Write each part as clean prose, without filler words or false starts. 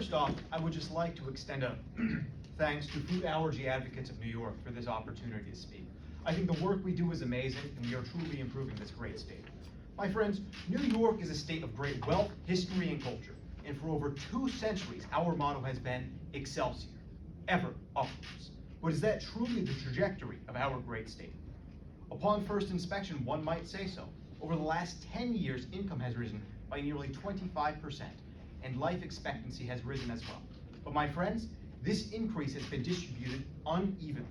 First off, I would just like to extend a thanks to food allergy advocates of New York for this opportunity to speak. I think the work we do is amazing, and we are truly improving this great state. My friends, New York is a state of great wealth, history, and culture. And for over 2 centuries, our motto has been Excelsior, ever upwards. But is that truly the trajectory of our great state? Upon first inspection, one might say so. Over the last 10 years, income has risen by nearly 25%, and life expectancy has risen as well. But my friends, this increase has been distributed unevenly.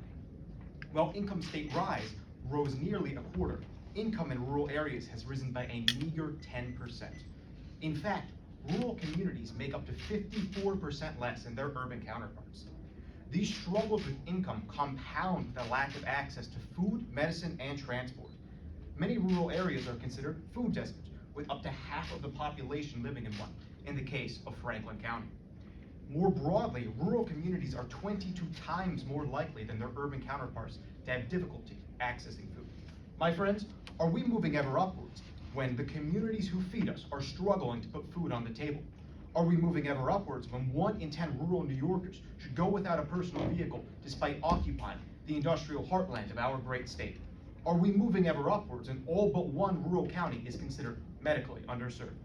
While income state rise rose nearly a quarter, income in rural areas has risen by a meager 10%. In fact, rural communities make up to 54% less than their urban counterparts. These struggles with income compound the lack of access to food, medicine, and transport. Many rural areas are considered food deserts, with up to half of the population living in one, in the case of Franklin County. More broadly, rural communities are 22 times more likely than their urban counterparts to have difficulty accessing food. My friends, are we moving ever upwards when the communities who feed us are struggling to put food on the table? Are we moving ever upwards when 1 in 10 rural New Yorkers should go without a personal vehicle despite occupying the industrial heartland of our great state? Are we moving ever upwards and all but one rural county is considered medically underserved?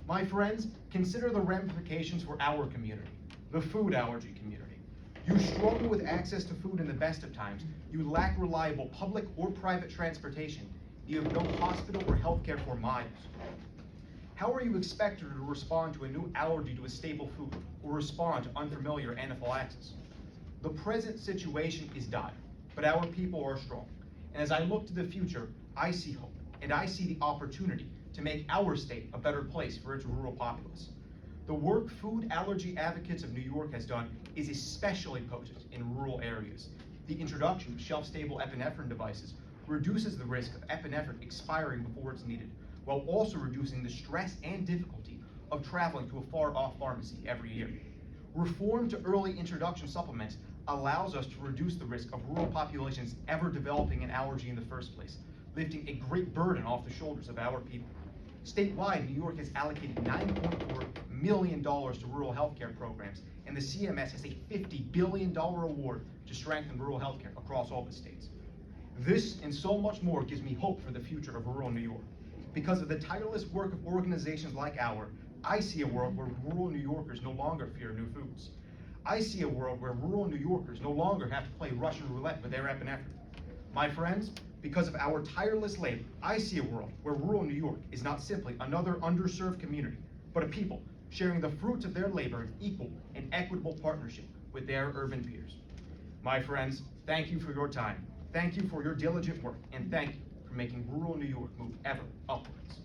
My friends, consider the ramifications for our community, the food allergy community. You struggle with access to food in the best of times, you lack reliable public or private transportation, you have no hospital or healthcare for miles. How are you expected to respond to a new allergy to a staple food or respond to unfamiliar anaphylaxis? The present situation is dire, but our people are strong. And as I look to the future, I see hope, and I see the opportunity to make our state a better place for its rural populace. The work food allergy advocates of New York has done is especially potent in rural areas. The introduction of shelf-stable epinephrine devices reduces the risk of epinephrine expiring before it's needed, while also reducing the stress and difficulty of traveling to a far-off pharmacy every year. Reform to early introduction supplements allows us to reduce the risk of rural populations ever developing an allergy in the first place, lifting a great burden off the shoulders of our people. Statewide, New York has allocated $9.4 million to rural healthcare programs, and the CMS has a $50 billion award to strengthen rural healthcare across all the states. This and so much more gives me hope for the future of rural New York. Because of the tireless work of organizations like ours, I see a world where rural New Yorkers no longer fear new foods. I see a world where rural New Yorkers no longer have to play Russian roulette with their epinephrine. My friends, because of our tireless labor, I see a world where rural New York is not simply another underserved community, but a people sharing the fruits of their labor in equal and equitable partnership with their urban peers. My friends, thank you for your time. Thank you for your diligent work, and thank you for making rural New York move ever upwards.